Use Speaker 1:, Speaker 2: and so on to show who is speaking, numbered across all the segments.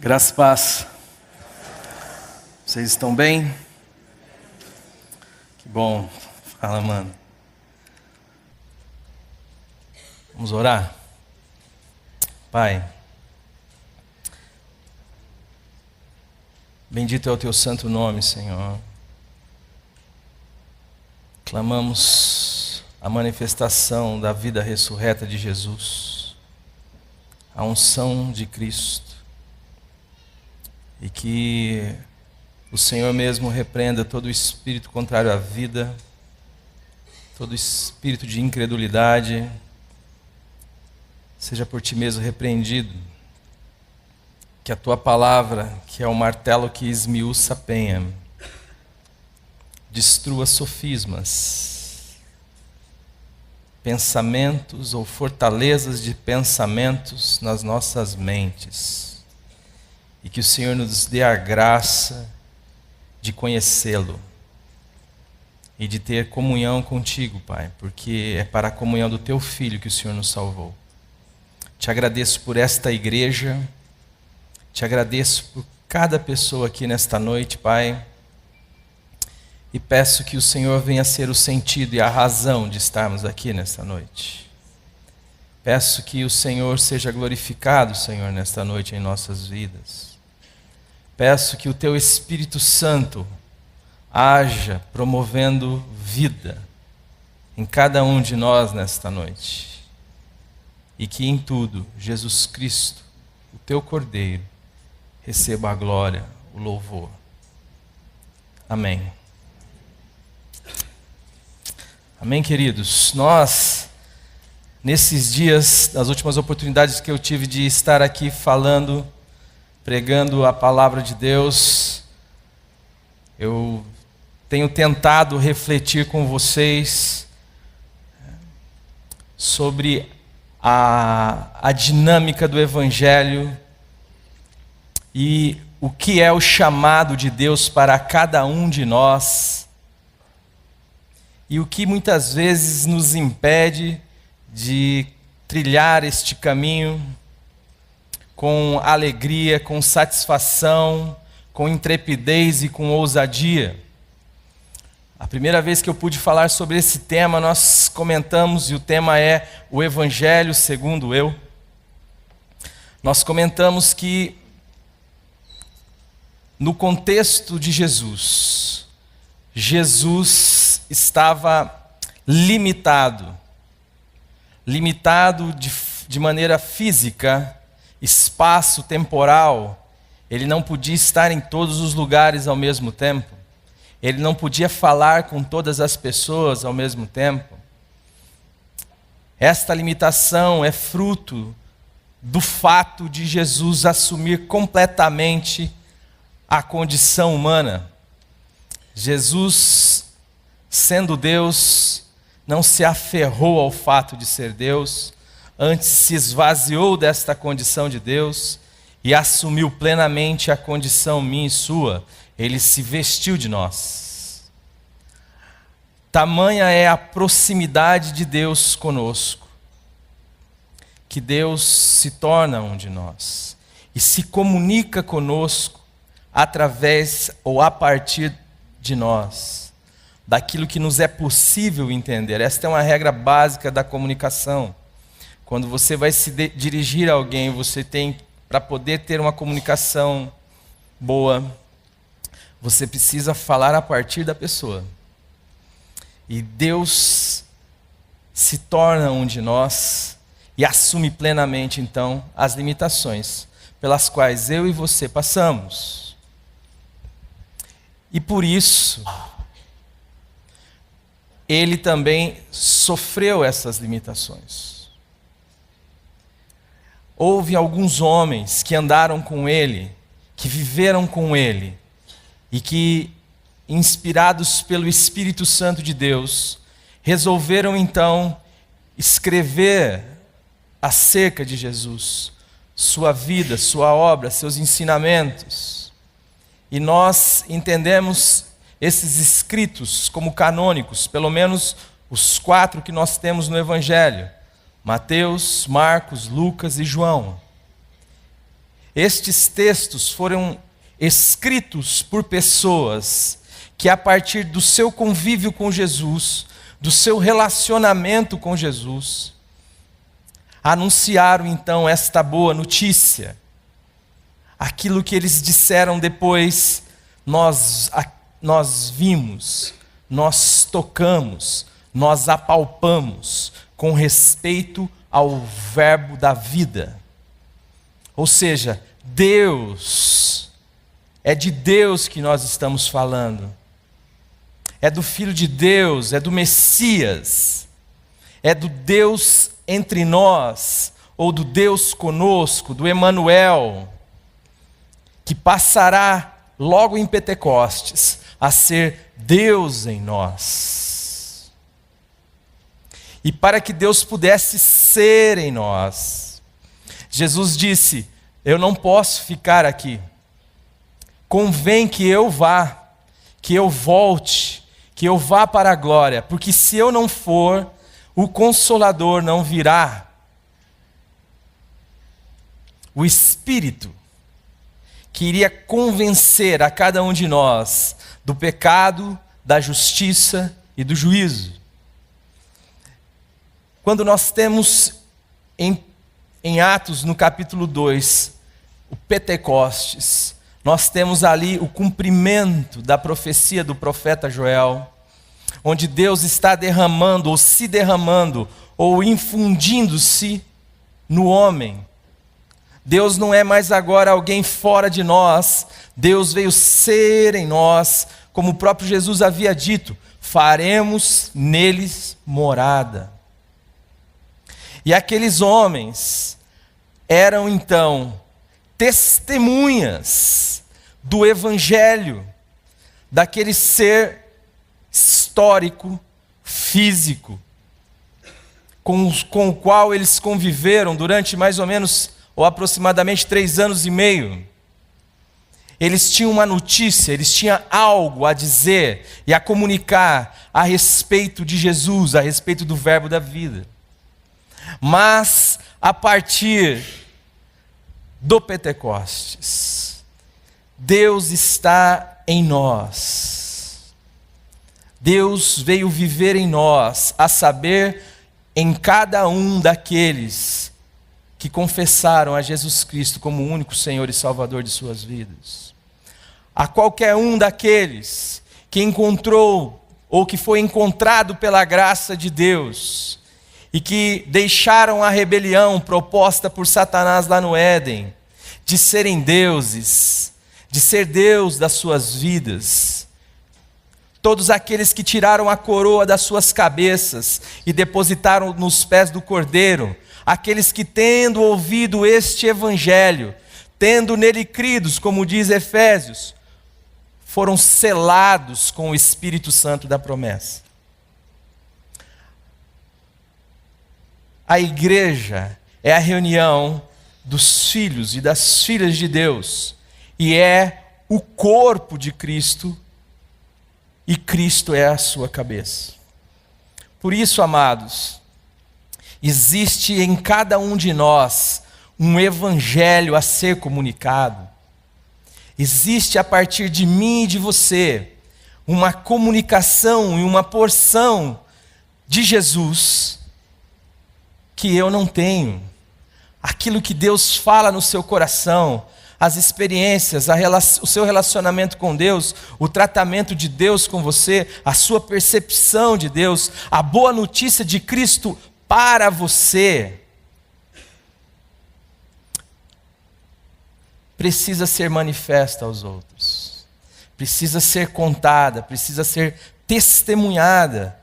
Speaker 1: Graça e paz. Vocês estão bem? Que bom. Fala, mano. Vamos orar? Pai, bendito é o teu santo nome, Senhor. Clamamos a manifestação da vida ressurreta de Jesus, a unção de Cristo, e que o Senhor mesmo repreenda todo o espírito contrário à vida, todo espírito de incredulidade, seja por ti mesmo repreendido. Que a tua palavra, que é o martelo que esmiuça a penha, destrua sofismas, pensamentos ou fortalezas de pensamentos nas nossas mentes. E que o Senhor nos dê a graça de conhecê-lo e de ter comunhão contigo, Pai, porque é para a comunhão do teu Filho que o Senhor nos salvou. Te agradeço por esta igreja, te agradeço por cada pessoa aqui nesta noite, Pai, e peço que o Senhor venha ser o sentido e a razão de estarmos aqui nesta noite. Peço que o Senhor seja glorificado, Senhor, nesta noite em nossas vidas. Peço que o teu Espírito Santo haja promovendo vida em cada um de nós nesta noite. E que em tudo, Jesus Cristo, o teu Cordeiro, receba a glória, o louvor. Amém. Amém, queridos. Nós, nesses dias, nas últimas oportunidades que eu tive de estar aqui falando, pregando a palavra de Deus, eu tenho tentado refletir com vocês sobre a dinâmica do Evangelho e o que é o chamado de Deus para cada um de nós e o que muitas vezes nos impede de trilhar este caminho com alegria, com satisfação, com intrepidez e com ousadia. A primeira vez que eu pude falar sobre esse tema, nós comentamos, e o tema é o Evangelho segundo eu. Nós comentamos que, no contexto de Jesus, Jesus estava limitado de maneira física, espaço temporal. Ele não podia estar em todos os lugares ao mesmo tempo. Ele não podia falar com todas as pessoas ao mesmo tempo. Esta limitação é fruto do fato de Jesus assumir completamente a condição humana. Jesus, sendo Deus, não se aferrou ao fato de ser Deus, antes se esvaziou desta condição de Deus e assumiu plenamente a condição minha e sua. Ele se vestiu de nós. Tamanha é a proximidade de Deus conosco, que Deus se torna um de nós e se comunica conosco através ou a partir de nós, daquilo que nos é possível entender. Esta é uma regra básica da comunicação. Quando você vai se dirigir a alguém, você tem, para poder ter uma comunicação boa, você precisa falar a partir da pessoa. E Deus se torna um de nós e assume plenamente, então, as limitações pelas quais eu e você passamos. E por isso, Ele também sofreu essas limitações. Houve alguns homens que andaram com Ele, que viveram com Ele, e que, inspirados pelo Espírito Santo de Deus, resolveram então escrever acerca de Jesus, sua vida, sua obra, seus ensinamentos. E nós entendemos esses escritos como canônicos, pelo menos os 4 que nós temos no Evangelho: Mateus, Marcos, Lucas e João. estes textos foram escritos por pessoas que, a partir do seu convívio com Jesus, do seu relacionamento com Jesus, anunciaram então esta boa notícia. Aquilo que eles disseram depois, nós vimos, nós tocamos, nós apalpamos com respeito ao verbo da vida. Ou seja, Deus, é de Deus que nós estamos falando. É do Filho de Deus, é do Messias, é do Deus entre nós, ou do Deus conosco, do Emanuel, que passará logo em Pentecostes a ser Deus em nós. E para que Deus pudesse ser em nós, Jesus disse: eu não posso ficar aqui, convém que eu vá, que eu volte, que eu vá para a glória, porque se eu não for, o Consolador não virá. O Espírito que iria convencer a cada um de nós do pecado, da justiça e do juízo. Quando nós temos em Atos, no capítulo 2, o Pentecostes, nós temos ali o cumprimento da profecia do profeta Joel, onde Deus está derramando, ou se derramando, ou infundindo-se no homem. Deus não é mais agora alguém fora de nós, Deus veio ser em nós, como o próprio Jesus havia dito: faremos neles morada. E aqueles homens eram então testemunhas do Evangelho, daquele ser histórico, físico, com o qual eles conviveram durante mais ou menos, ou aproximadamente 3 anos e meio. Eles tinham uma notícia, eles tinham algo a dizer e a comunicar a respeito de Jesus, a respeito do verbo da vida. Mas, a partir do Pentecostes, Deus está em nós. Deus veio viver em nós, a saber, em cada um daqueles que confessaram a Jesus Cristo como o único Senhor e Salvador de suas vidas. A qualquer um daqueles que encontrou, ou que foi encontrado pela graça de Deus, e que deixaram a rebelião proposta por Satanás lá no Éden, de serem deuses, de ser Deus das suas vidas. Todos aqueles que tiraram a coroa das suas cabeças e depositaram nos pés do Cordeiro, aqueles que, tendo ouvido este Evangelho, tendo nele cridos, como diz Efésios, foram selados com o Espírito Santo da promessa. A igreja é a reunião dos filhos e das filhas de Deus, e é o corpo de Cristo, e Cristo é a sua cabeça. Por isso, amados, existe em cada um de nós um evangelho a ser comunicado. Existe a partir de mim e de você uma comunicação e uma porção de Jesus que eu não tenho. Aquilo que Deus fala no seu coração, as experiências, o seu relacionamento com Deus, o tratamento de Deus com você, a sua percepção de Deus, a boa notícia de Cristo para você, precisa ser manifesta aos outros, precisa ser contada, precisa ser testemunhada.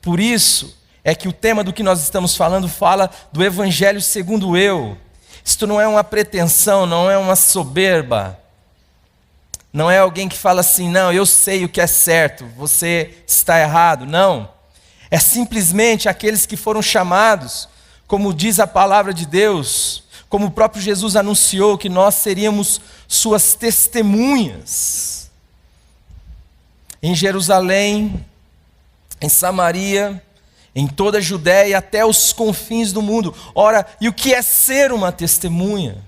Speaker 1: Por isso é que o tema do que nós estamos falando fala do Evangelho segundo eu. Isto não é uma pretensão, não é uma soberba, não é alguém que fala assim: não, eu sei o que é certo, você está errado. Não, é simplesmente aqueles que foram chamados, como diz a palavra de Deus, como o próprio Jesus anunciou, que nós seríamos suas testemunhas. Em Jerusalém, em Samaria, em toda a Judéia, até os confins do mundo. Ora, e o que é ser uma testemunha?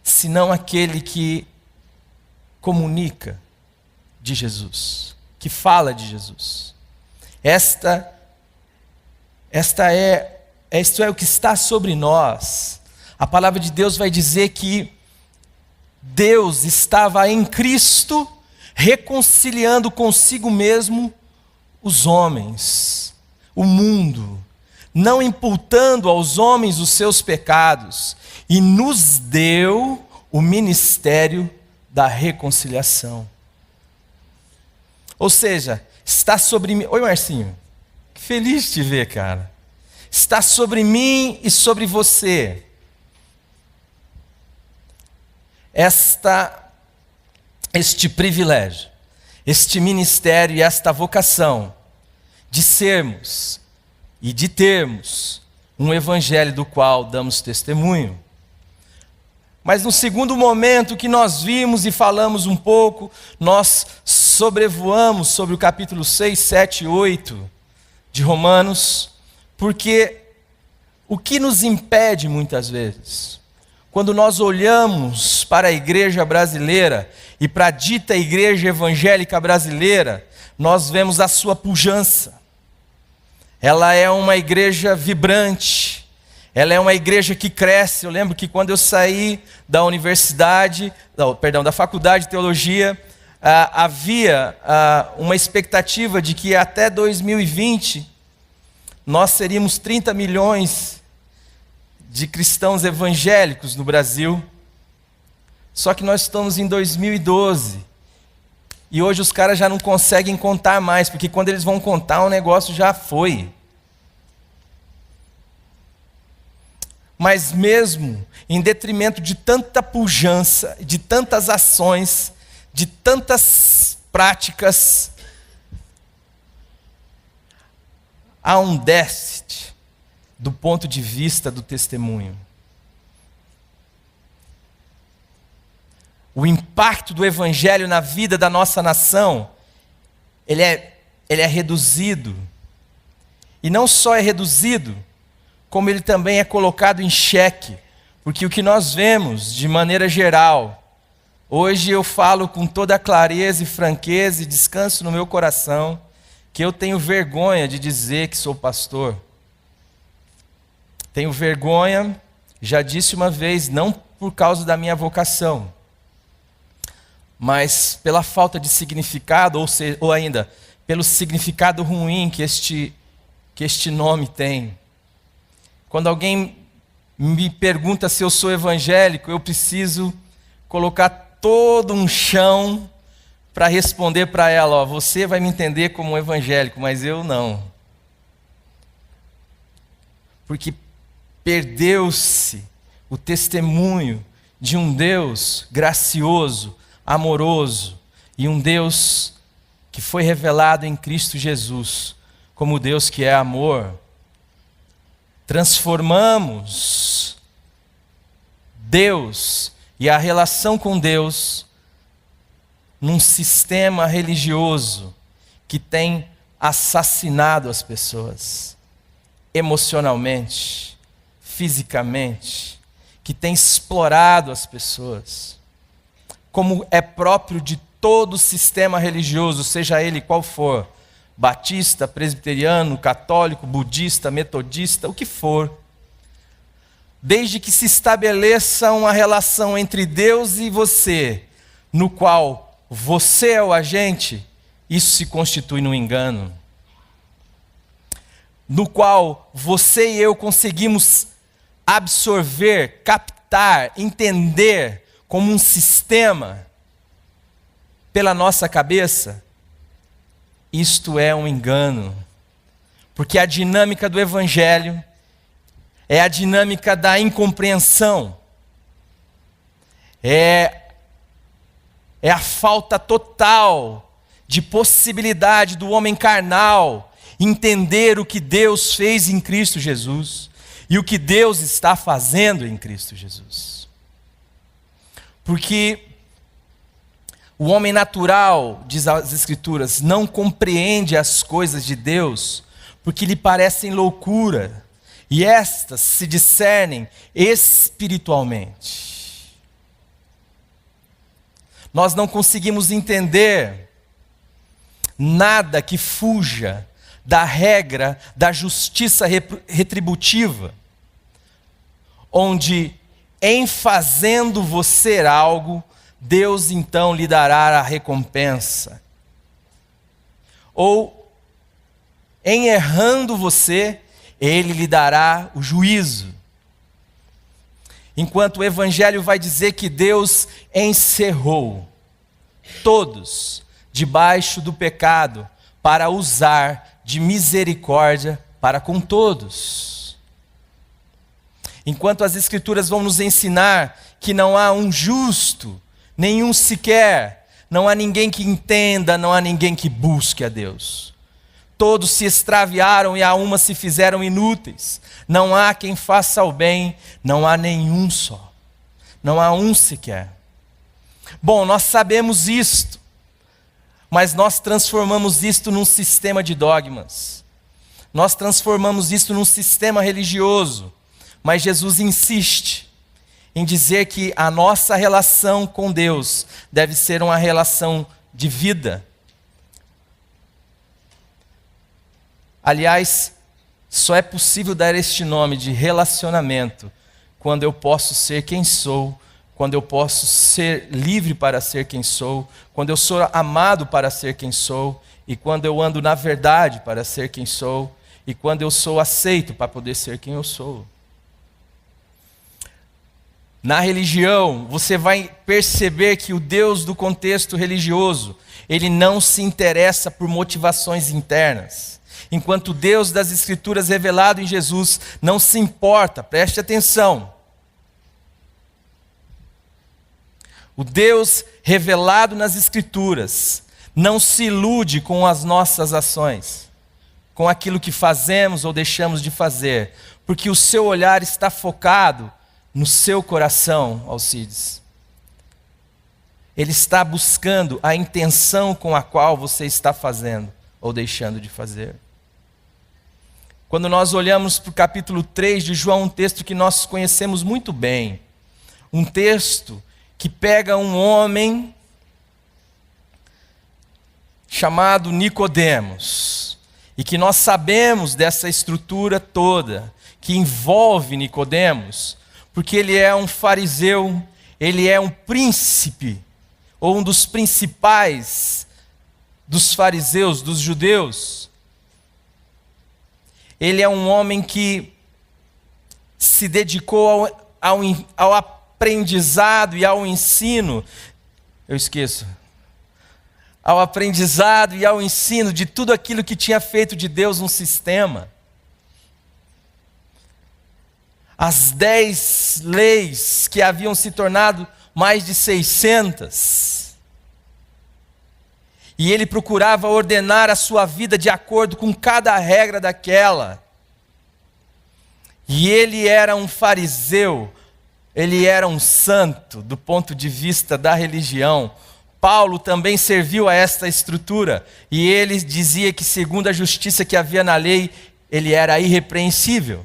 Speaker 1: senão aquele que comunica de Jesus, que fala de Jesus. Isto é o que está sobre nós. A palavra de Deus vai dizer que Deus estava em Cristo reconciliando consigo mesmo os homens, o mundo, não imputando aos homens os seus pecados, e nos deu o ministério da reconciliação. Ou seja, está sobre mim. Oi, Marcinho, que feliz te ver, cara. Está sobre mim e sobre você este privilégio, este ministério e esta vocação de sermos e de termos um evangelho do qual damos testemunho. Mas no segundo momento que nós vimos e falamos um pouco, nós sobrevoamos sobre o capítulo 6, 7 e 8 de Romanos, porque o que nos impede muitas vezes, quando nós olhamos para a igreja brasileira e para a dita igreja evangélica brasileira, nós vemos a sua pujança. Ela é uma igreja vibrante, ela é uma igreja que cresce. Eu lembro que quando eu saí da da faculdade de teologia, havia uma expectativa de que até 2020 nós seríamos 30 milhões de cristãos evangélicos no Brasil. Só que nós estamos em 2012 e hoje os caras já não conseguem contar mais, porque quando eles vão contar o negócio já foi. Mas mesmo em detrimento de tanta pujança, de tantas ações, de tantas práticas, há um déficit do ponto de vista do testemunho. O impacto do evangelho na vida da nossa nação, ele é reduzido. E não só é reduzido, como ele também é colocado em xeque. Porque o que nós vemos, de maneira geral, hoje eu falo com toda clareza e franqueza e descanso no meu coração, que eu tenho vergonha de dizer que sou pastor. Tenho vergonha, já disse uma vez, não por causa da minha vocação, mas pela falta de significado, ou ainda, pelo significado ruim que este nome tem. Quando alguém me pergunta se eu sou evangélico, eu preciso colocar todo um chão para responder para ela, você vai me entender como um evangélico, mas eu não. Porque perdeu-se o testemunho de um Deus gracioso, amoroso, e um Deus que foi revelado em Cristo Jesus, como Deus que é amor. Transformamos Deus e a relação com Deus num sistema religioso que tem assassinado as pessoas, emocionalmente, fisicamente, que tem explorado as pessoas, como é próprio de todo sistema religioso, seja ele qual for, batista, presbiteriano, católico, budista, metodista, o que for. Desde que se estabeleça uma relação entre Deus e você, no qual você é o agente, isso se constitui num engano. No qual você e eu conseguimos absorver, captar, entender como um sistema pela nossa cabeça, isto é um engano. Porque a dinâmica do evangelho é a dinâmica da incompreensão. É a falta total de possibilidade do homem carnal entender o que Deus fez em Cristo Jesus e o que Deus está fazendo em Cristo Jesus. Porque o homem natural, diz as Escrituras, não compreende as coisas de Deus porque lhe parecem loucura, e estas se discernem espiritualmente. Nós não conseguimos entender nada que fuja da regra da justiça retributiva, onde em fazendo você algo, Deus então lhe dará a recompensa. Ou em errando você, Ele lhe dará o juízo. Enquanto o Evangelho vai dizer que Deus encerrou todos debaixo do pecado para usar de misericórdia para com todos. Enquanto as Escrituras vão nos ensinar que não há um justo, nenhum sequer, não há ninguém que entenda, não há ninguém que busque a Deus. Todos se extraviaram e a uma se fizeram inúteis. Não há quem faça o bem, não há nenhum só. Não há um sequer. Bom, nós sabemos isto, mas nós transformamos isto num sistema de dogmas. Nós transformamos isto num sistema religioso. Mas Jesus insiste em dizer que a nossa relação com Deus deve ser uma relação de vida. Aliás, só é possível dar este nome de relacionamento quando eu posso ser quem sou, quando eu posso ser livre para ser quem sou, quando eu sou amado para ser quem sou, e quando eu ando na verdade para ser quem sou, e quando eu sou aceito para poder ser quem eu sou. Na religião, você vai perceber que o Deus do contexto religioso, ele não se interessa por motivações internas. Enquanto o Deus das Escrituras revelado em Jesus não se importa, preste atenção. O Deus revelado nas Escrituras não se ilude com as nossas ações, com aquilo que fazemos ou deixamos de fazer, porque o seu olhar está focado no seu coração, Alcides. Ele está buscando a intenção com a qual você está fazendo ou deixando de fazer. Quando nós olhamos para o capítulo 3 de João, um texto que nós conhecemos muito bem, um texto que pega um homem chamado Nicodemos, e que nós sabemos dessa estrutura toda que envolve Nicodemos, porque ele é um fariseu, ele é um príncipe, ou um dos principais dos fariseus, dos judeus. Ele é um homem que se dedicou ao aprendizado e ao ensino, ao aprendizado e ao ensino de tudo aquilo que tinha feito de Deus um sistema. As 10 leis que haviam se tornado mais de 600. E ele procurava ordenar a sua vida de acordo com cada regra daquela. E ele era um fariseu, ele era um santo do ponto de vista da religião. Paulo também serviu a esta estrutura, e ele dizia que segundo a justiça que havia na lei, ele era irrepreensível.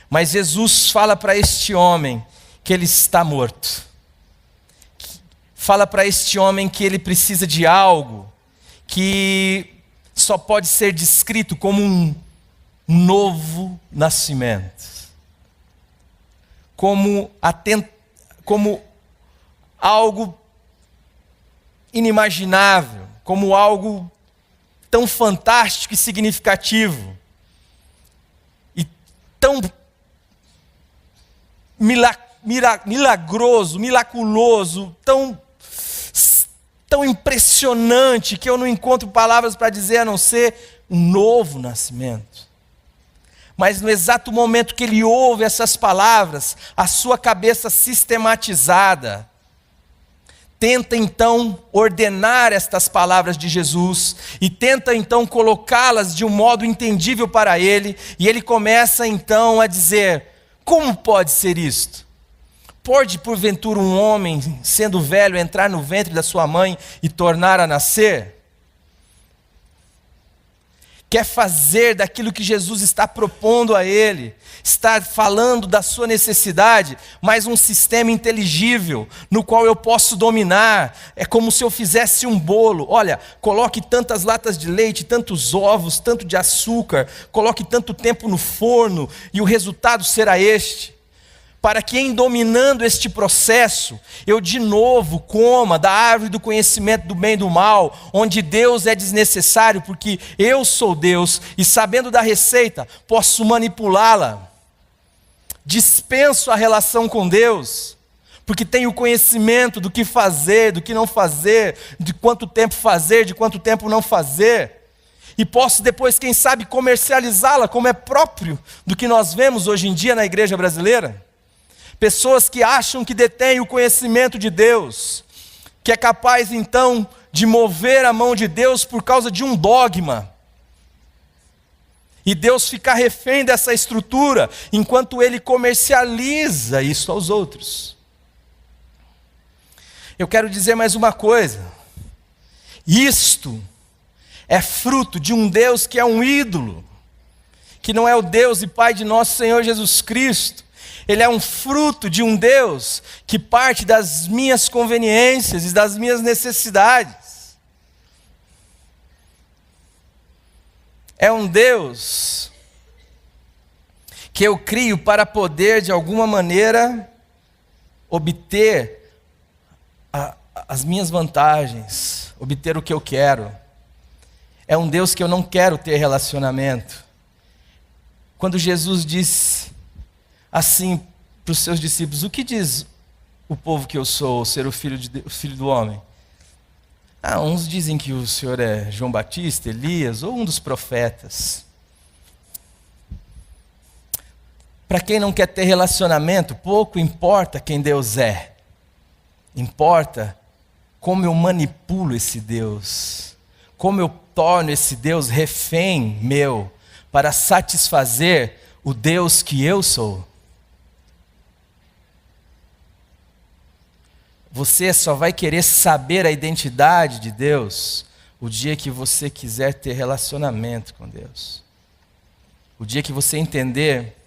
Speaker 1: Mas Jesus fala para este homem que ele está morto. Fala para este homem que ele precisa de algo que só pode ser descrito como um novo nascimento. Como algo inimaginável, como algo tão fantástico e significativo, e tão milagroso, miraculoso, tão impressionante, que eu não encontro palavras para dizer a não ser um novo nascimento. Mas no exato momento que ele ouve essas palavras, a sua cabeça sistematizada tenta então ordenar estas palavras de Jesus e tenta então colocá-las de um modo entendível para ele, e ele começa então a dizer: como pode ser isto? Pode porventura um homem, sendo velho, entrar no ventre da sua mãe e tornar a nascer? quer fazer daquilo que Jesus está propondo a ele, está falando da sua necessidade, mas um sistema inteligível, no qual eu posso dominar. É como se eu fizesse um bolo. Olha, coloque tantas latas de leite, tantos ovos, tanto de açúcar, coloque tanto tempo no forno, e o resultado será este. Para que em dominando este processo, eu de novo coma da árvore do conhecimento do bem e do mal, onde Deus é desnecessário, porque eu sou Deus, e sabendo da receita, posso manipulá-la. Dispenso a relação com Deus, porque tenho conhecimento do que fazer, do que não fazer, de quanto tempo fazer, de quanto tempo não fazer. E posso depois, quem sabe, comercializá-la, como é próprio do que nós vemos hoje em dia na igreja brasileira. Pessoas que acham que detêm o conhecimento de Deus, que é capaz então de mover a mão de Deus por causa de um dogma. E Deus fica refém dessa estrutura, enquanto Ele comercializa isso aos outros. Eu quero dizer mais uma coisa. Isto é fruto de um Deus que é um ídolo, que não é o Deus e Pai de nosso Senhor Jesus Cristo. Ele é um fruto de um Deus que parte das minhas conveniências e das minhas necessidades. É um Deus que eu crio para poder, de alguma maneira, obter as minhas vantagens, obter o que eu quero. É um Deus que eu não quero ter relacionamento. Quando Jesus disse assim para os seus discípulos: o que diz o povo que eu sou, ser o filho do homem? Uns dizem que o Senhor é João Batista, Elias, ou um dos profetas. Para quem não quer ter relacionamento, pouco importa quem Deus é. Importa como eu manipulo esse Deus, como eu torno esse Deus refém meu, para satisfazer o Deus que eu sou. Você só vai querer saber a identidade de Deus o dia que você quiser ter relacionamento com Deus. O dia que você entender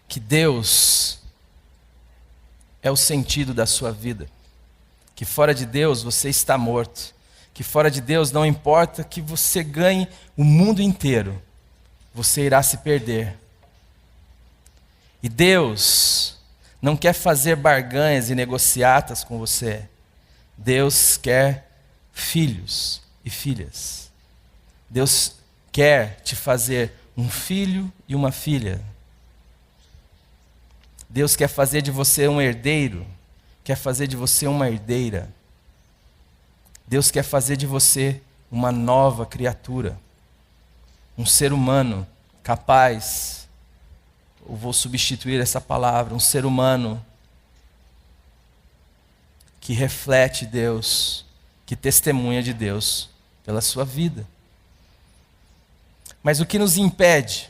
Speaker 1: que Deus é o sentido da sua vida. Que fora de Deus você está morto. Que fora de Deus não importa que você ganhe o mundo inteiro, você irá se perder. E Deus não quer fazer barganhas e negociatas com você. Deus quer filhos e filhas. Deus quer te fazer um filho e uma filha. Deus quer fazer de você um herdeiro, quer fazer de você uma herdeira. Deus quer fazer de você uma nova criatura, um ser humano capaz. Eu vou substituir essa palavra, um ser humano que reflete Deus, que testemunha de Deus pela sua vida. Mas o que nos impede?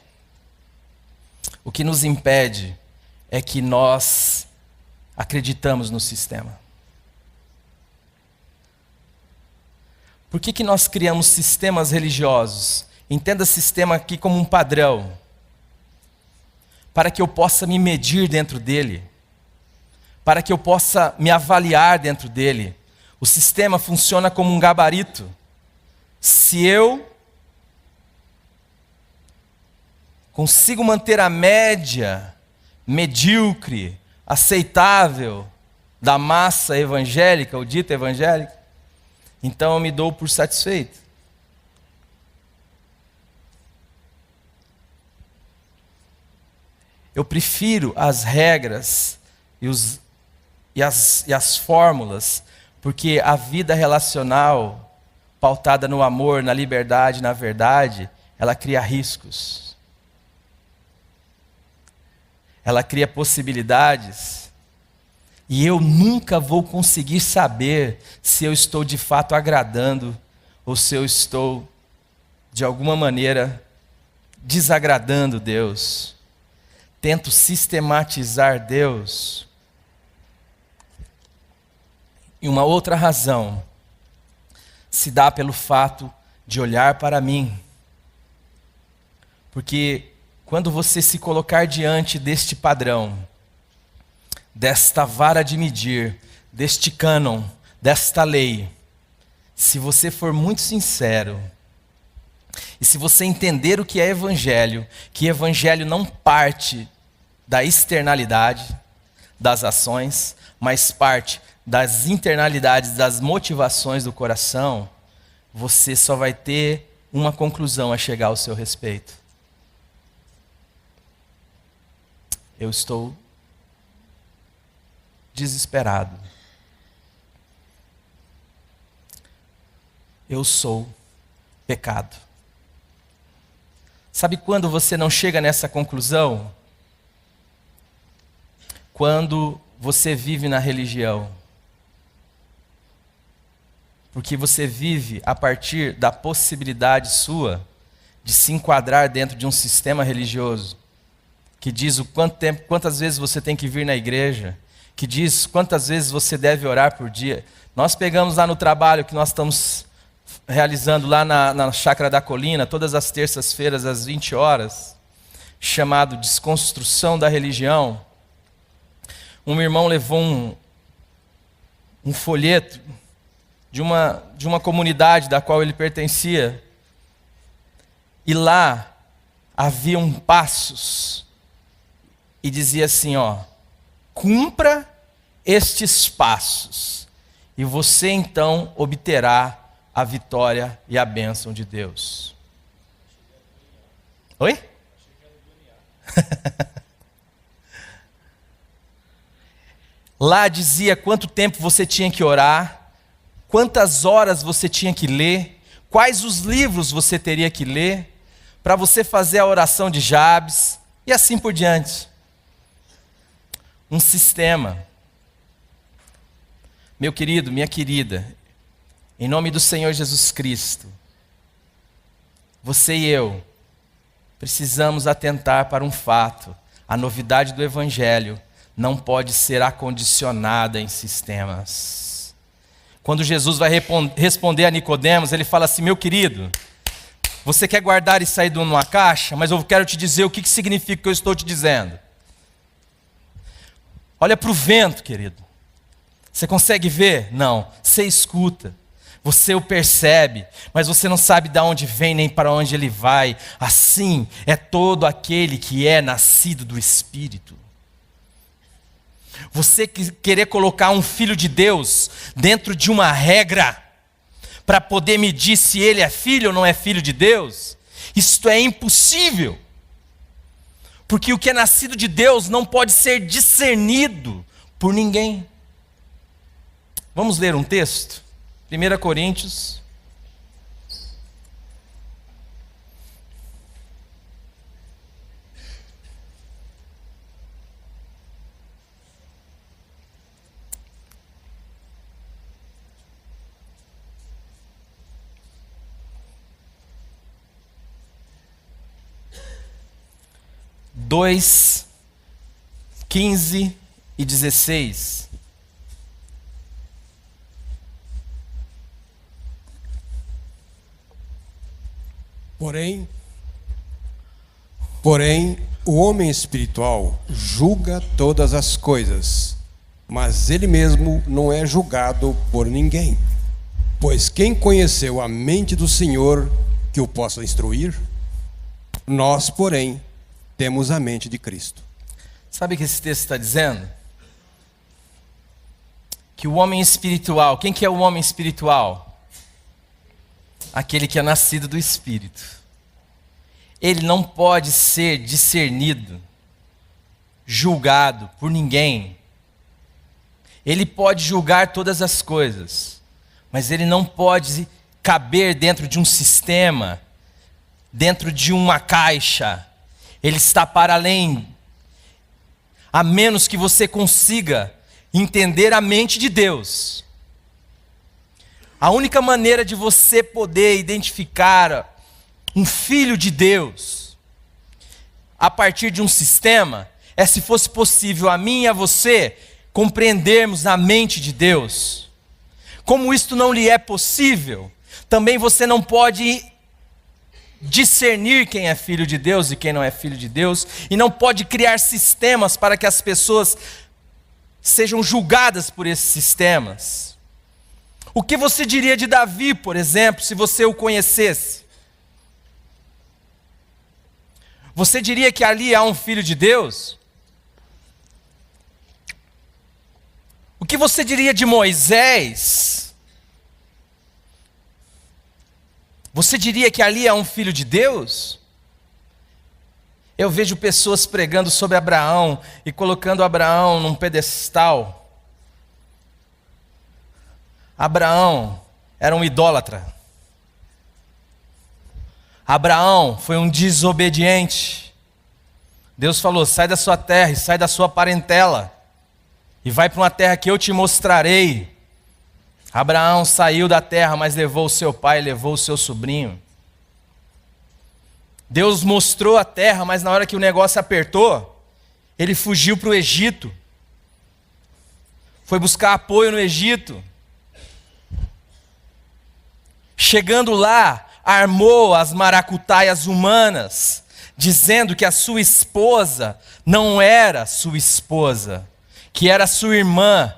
Speaker 1: O que nos impede é que nós acreditamos no sistema. Por que nós criamos sistemas religiosos? Entenda sistema aqui como um padrão, para que eu possa me medir dentro dele, para que eu possa me avaliar dentro dele. O sistema funciona como um gabarito. Se eu consigo manter a média medíocre, aceitável da massa evangélica, ou dita evangélica, então eu me dou por satisfeito. Eu prefiro as regras e as fórmulas, porque a vida relacional, pautada no amor, na liberdade, na verdade, ela cria riscos. Ela cria possibilidades. E eu nunca vou conseguir saber se eu estou de fato agradando ou se eu estou, de alguma maneira, desagradando Deus. Tento sistematizar Deus. E uma outra razão se dá pelo fato de olhar para mim Porque quando você se colocar diante deste padrão, desta vara de medir, deste cânon, desta lei, se você for muito sincero, e se você entender o que é evangelho, que evangelho não parte da externalidade, das ações, mas parte das internalidades, das motivações do coração, você só vai ter uma conclusão a chegar ao seu respeito. Eu estou desesperado. Eu sou pecado. Sabe quando você não chega nessa conclusão? Quando você vive na religião. Porque você vive a partir da possibilidade sua de se enquadrar dentro de um sistema religioso que diz o quanto tempo, quantas vezes você tem que vir na igreja, que diz quantas vezes você deve orar por dia. Nós pegamos lá no trabalho que nós estamos realizando lá na Chácara da Colina, todas as terças-feiras às 20 horas, chamado Desconstrução da Religião. Um irmão levou um folheto de uma comunidade da qual ele pertencia, e lá haviam passos, e dizia assim, cumpra estes passos, e você então obterá a vitória e a bênção de Deus. Oi? Lá dizia quanto tempo você tinha que orar, quantas horas você tinha que ler, quais os livros você teria que ler, para você fazer a oração de Jabes, e assim por diante. Um sistema. Meu querido, minha querida, em nome do Senhor Jesus Cristo, você e eu precisamos atentar para um fato: a novidade do Evangelho não pode ser acondicionada em sistemas. Quando Jesus vai responder a Nicodemos, ele fala assim: meu querido, você quer guardar e sair numa caixa, mas eu quero te dizer o que significa o que eu estou te dizendo. Olha para o vento, querido. Você consegue ver? Não. Você escuta. Você o percebe, mas você não sabe de onde vem nem para onde ele vai. Assim é todo aquele que é nascido do Espírito. Você querer colocar um filho de Deus dentro de uma regra para poder medir se ele é filho ou não é filho de Deus, isto é impossível. Porque o que é nascido de Deus não pode ser discernido por ninguém. Vamos ler um texto? 1 Coríntios. Dois, 15 e 16.
Speaker 2: Porém, o homem espiritual julga todas as coisas, mas ele mesmo não é julgado por ninguém. Pois quem conheceu a mente do Senhor que o possa instruir? Nós, porém, temos a mente de Cristo.
Speaker 1: Sabe o que esse texto está dizendo? Que o homem espiritual, quem que é o homem espiritual? Aquele que é nascido do Espírito. Ele não pode ser discernido, julgado por ninguém. Ele pode julgar todas as coisas, mas ele não pode caber dentro de um sistema, dentro de uma caixa. Ele está para além, a menos que você consiga entender a mente de Deus. A única maneira de você poder identificar um filho de Deus a partir de um sistema é se fosse possível a mim e a você compreendermos a mente de Deus. Como isto não lhe é possível, também você não pode discernir quem é filho de Deus e quem não é filho de Deus, e não pode criar sistemas para que as pessoas sejam julgadas por esses sistemas. O que você diria de Davi, por exemplo, se você o conhecesse? Você diria que ali há um filho de Deus? O que você diria de Moisés? Você diria que ali há um filho de Deus? Eu vejo pessoas pregando sobre Abraão e colocando Abraão num pedestal. Abraão era um idólatra. Abraão foi um desobediente. Deus falou: sai da sua terra e sai da sua parentela e vai para uma terra que eu te mostrarei. Abraão saiu da terra, mas levou o seu pai, levou o seu sobrinho. Deus mostrou a terra, mas na hora que o negócio apertou, ele fugiu para o Egito. Foi buscar apoio no Egito. Chegando lá, armou as maracutaias humanas, dizendo que a sua esposa não era sua esposa, que era sua irmã,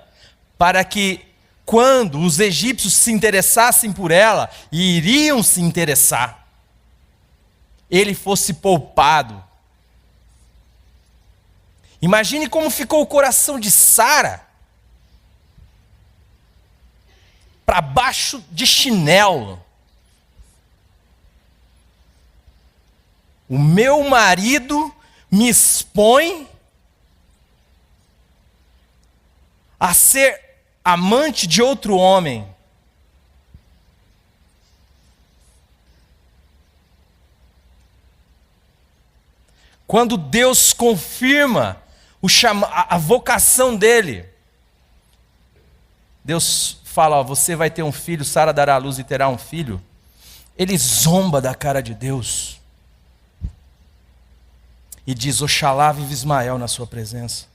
Speaker 1: para que quando os egípcios se interessassem por ela, e iriam se interessar, ele fosse poupado. Imagine como ficou o coração de Sara, para baixo de chinelo. O meu marido me expõe a ser amante de outro homem. Quando Deus confirma a vocação dele, Deus fala: ó, você vai ter um filho, Sara dará à luz e terá um filho. Ele zomba da cara de Deus e diz: oxalá vive Ismael na sua presença.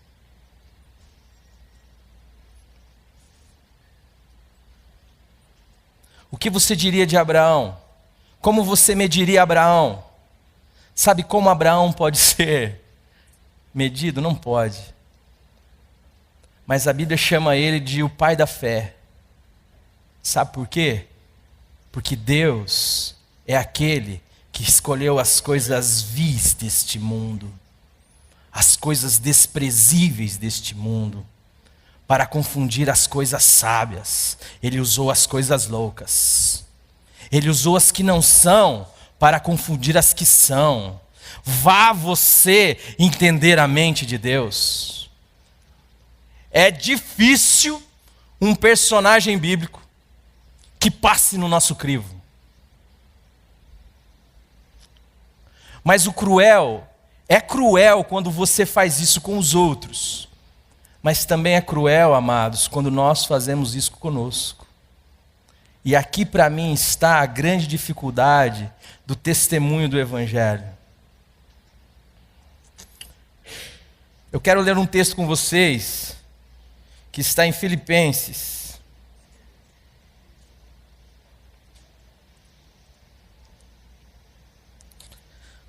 Speaker 1: O que você diria de Abraão? Como você mediria Abraão? Sabe como Abraão pode ser medido? Não pode. Mas a Bíblia chama ele de o pai da fé. Sabe por quê? Porque Deus é aquele que escolheu as coisas vis deste mundo, as coisas desprezíveis deste mundo, para confundir as coisas sábias. Ele usou as coisas loucas. Ele usou as que não são para confundir as que são. Vá você entender a mente de Deus. É difícil um personagem bíblico que passe no nosso crivo. Mas o cruel, é cruel quando você faz isso com os outros. Mas também é cruel, amados, quando nós fazemos isso conosco. E aqui para mim está a grande dificuldade do testemunho do Evangelho. Eu quero ler um texto com vocês, que está em Filipenses.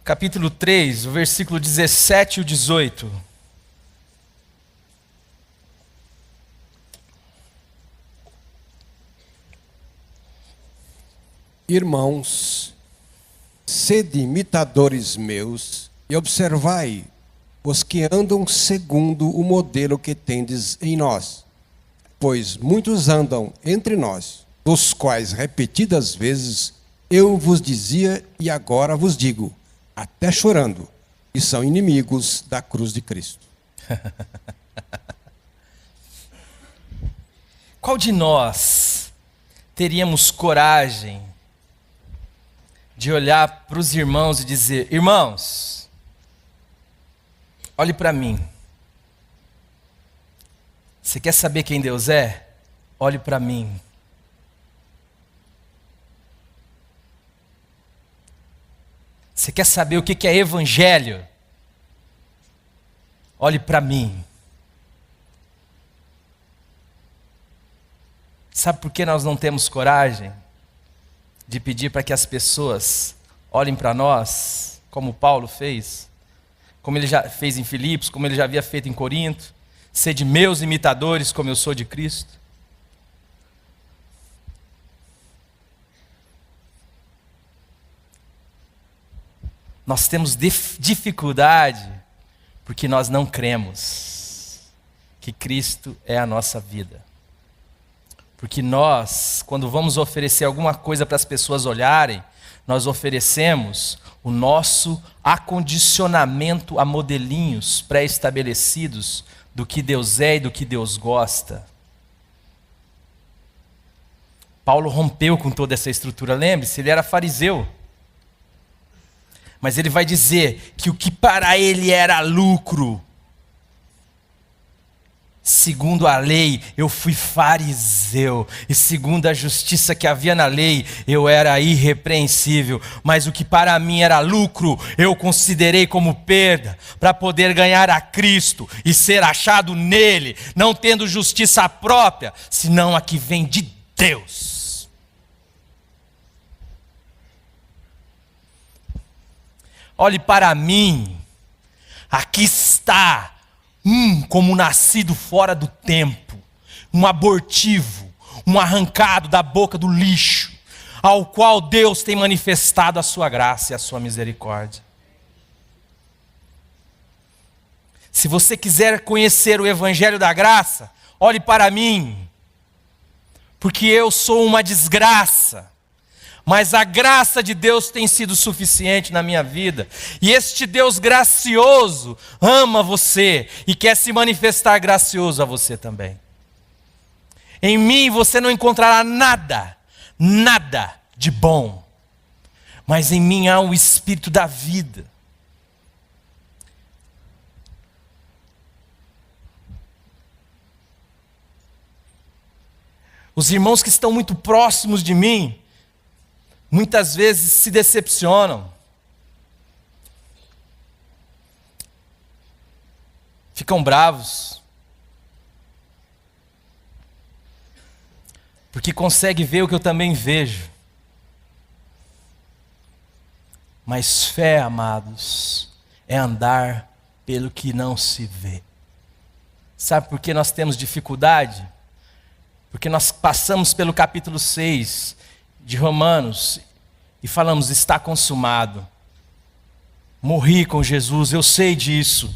Speaker 1: Capítulo 3, o versículo 17 e o 18.
Speaker 2: Irmãos, sede imitadores meus e observai os que andam segundo o modelo que tendes em nós. Pois muitos andam entre nós, dos quais repetidas vezes eu vos dizia e agora vos digo, até chorando, que são inimigos da cruz de Cristo.
Speaker 1: Qual de nós teríamos coragem de olhar para os irmãos e dizer: irmãos, olhe para mim. Você quer saber quem Deus é? Olhe para mim. Você quer saber o que é evangelho? Olhe para mim. Sabe por que nós não temos coragem de pedir para que as pessoas olhem para nós, como Paulo fez, como ele já fez em Filipos, como ele já havia feito em Corinto. Sede meus imitadores, como eu sou de Cristo. Nós temos dificuldade porque nós não cremos que Cristo é a nossa vida. Porque nós, quando vamos oferecer alguma coisa para as pessoas olharem, nós oferecemos o nosso acondicionamento a modelinhos pré-estabelecidos do que Deus é e do que Deus gosta. Paulo rompeu com toda essa estrutura, lembre-se, ele era fariseu. Mas ele vai dizer que o que para ele era lucro, segundo a lei, eu fui fariseu, e segundo a justiça que havia na lei, eu era irrepreensível. Mas o que para mim era lucro, eu considerei como perda, para poder ganhar a Cristo e ser achado nele, não tendo justiça própria, senão a que vem de Deus. Olhe para mim, aqui está como nascido fora do tempo, um abortivo, um arrancado da boca do lixo, ao qual Deus tem manifestado a sua graça e a sua misericórdia. Se você quiser conhecer o Evangelho da Graça, olhe para mim, porque eu sou uma desgraça. Mas a graça de Deus tem sido suficiente na minha vida. E este Deus gracioso ama você e quer se manifestar gracioso a você também. Em mim você não encontrará nada de bom. Mas em mim há o Espírito da vida. Os irmãos que estão muito próximos de mim, muitas vezes se decepcionam. Ficam bravos. Porque consegue ver o que eu também vejo. Mas fé, amados, é andar pelo que não se vê. Sabe por que nós temos dificuldade? Porque nós passamos pelo capítulo 6 de Romanos e falamos, está consumado. Morri com Jesus, eu sei disso.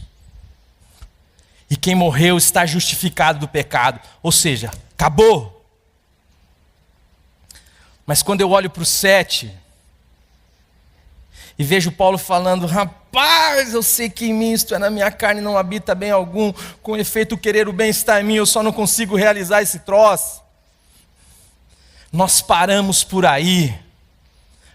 Speaker 1: E quem morreu está justificado do pecado. Ou seja, acabou. Mas quando eu olho para o 7 e vejo Paulo falando, rapaz, eu sei que em mim isto é na minha carne, não habita bem algum, com efeito o querer o bem está em mim, eu só não consigo realizar esse troço. Nós paramos por aí,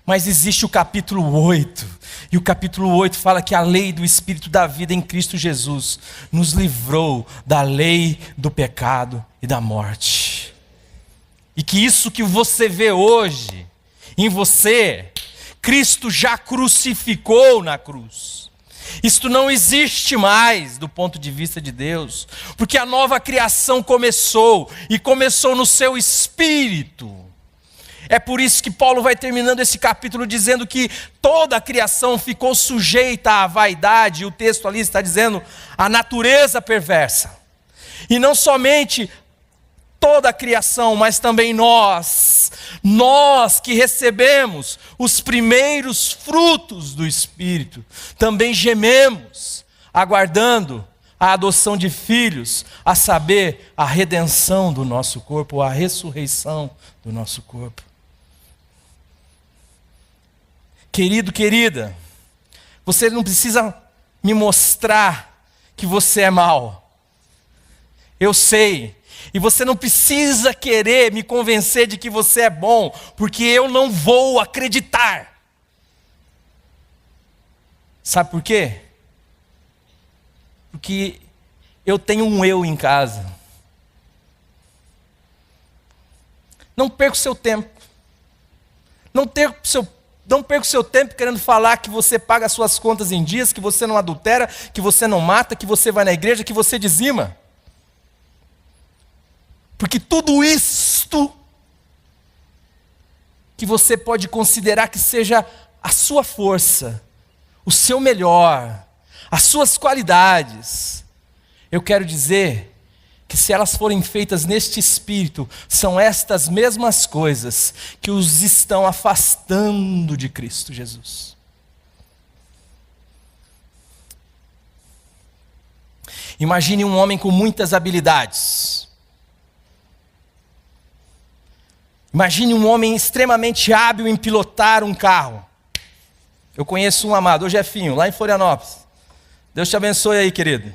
Speaker 1: mas existe o capítulo 8, e o capítulo 8 fala que a lei do Espírito da vida em Cristo Jesus nos livrou da lei do pecado e da morte. E que isso que você vê hoje em você, Cristo já crucificou na cruz. Isto não existe mais do ponto de vista de Deus, porque a nova criação começou, e começou no seu espírito. É por isso que Paulo vai terminando esse capítulo dizendo que toda a criação ficou sujeita à vaidade, e o texto ali está dizendo a natureza perversa. E não somente toda a criação, mas também nós que recebemos os primeiros frutos do Espírito, também gememos, aguardando a adoção de filhos, a saber, a redenção do nosso corpo, a ressurreição do nosso corpo. Querido, querida, você não precisa me mostrar que você é mau. Eu sei. E você não precisa querer me convencer de que você é bom, porque eu não vou acreditar. Sabe por quê? Porque eu tenho um eu em casa. Não perca o seu tempo. Não perca o seu tempo querendo falar que você paga as suas contas em dias, que você não adultera, que você não mata, que você vai na igreja, que você dizima. Porque tudo isto que você pode considerar que seja a sua força, o seu melhor, as suas qualidades. Eu quero dizer que se elas forem feitas neste espírito, são estas mesmas coisas que os estão afastando de Cristo Jesus. Imagine um homem com muitas habilidades. Imagine um homem extremamente hábil em pilotar um carro. Eu conheço um amado, o Jefinho, lá em Florianópolis. Deus te abençoe aí, querido.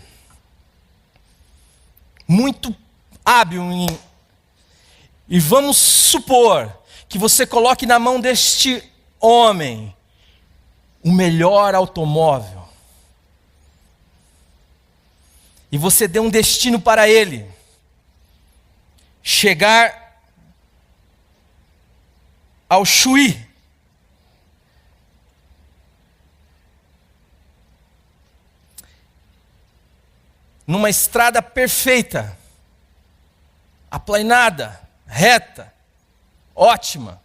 Speaker 1: Muito hábil em... E vamos supor que você coloque na mão deste homem o melhor automóvel. E você dê um destino para ele. Chegar ao Chuí. Numa estrada perfeita. Aplainada, reta, ótima.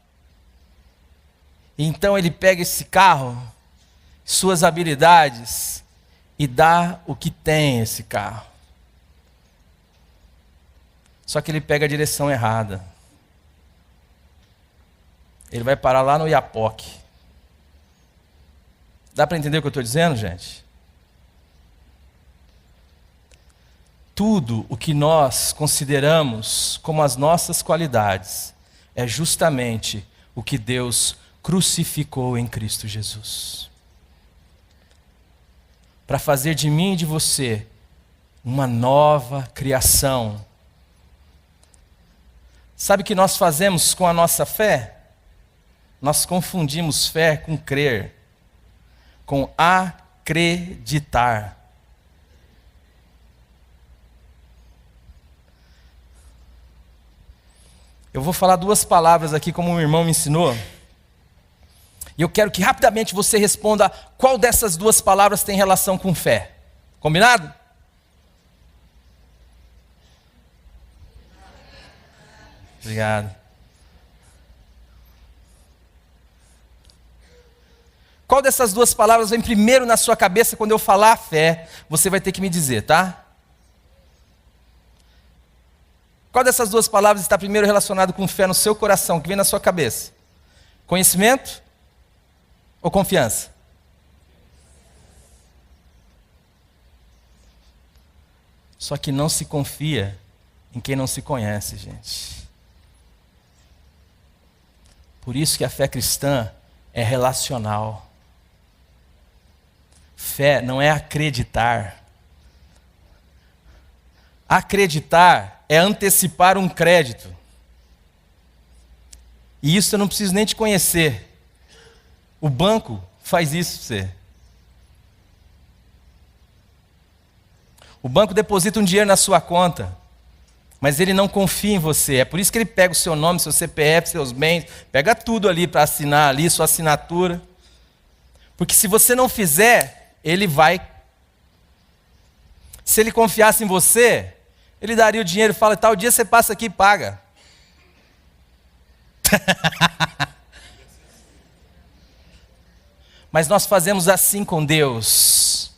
Speaker 1: Então ele pega esse carro, suas habilidades, e dá o que tem esse carro. Só que ele pega a direção errada. Ele vai parar lá no Iapoque. Dá para entender o que eu estou dizendo, gente? Tudo o que nós consideramos como as nossas qualidades é justamente o que Deus crucificou em Cristo Jesus. Para fazer de mim e de você uma nova criação. Sabe o que nós fazemos com a nossa fé? Nós confundimos fé com crer, com acreditar. Eu vou falar duas palavras aqui, como um irmão me ensinou. E eu quero que rapidamente você responda qual dessas duas palavras tem relação com fé. Combinado? Obrigado. Qual dessas duas palavras vem primeiro na sua cabeça quando eu falar fé? Você vai ter que me dizer, tá? Qual dessas duas palavras está primeiro relacionado com fé no seu coração, que vem na sua cabeça? Conhecimento ou confiança? Só que não se confia em quem não se conhece, gente. Por isso que a fé cristã é relacional. Fé não é acreditar. Acreditar é antecipar um crédito. E isso eu não preciso nem te conhecer. O banco faz isso para você. O banco deposita um dinheiro na sua conta, mas ele não confia em você. É por isso que ele pega o seu nome, seu CPF, seus bens, pega tudo ali para assinar ali, sua assinatura. Porque se você não fizer, ele vai. Se ele confiasse em você, ele daria o dinheiro e fala, tal dia você passa aqui e paga. Mas nós fazemos assim com Deus.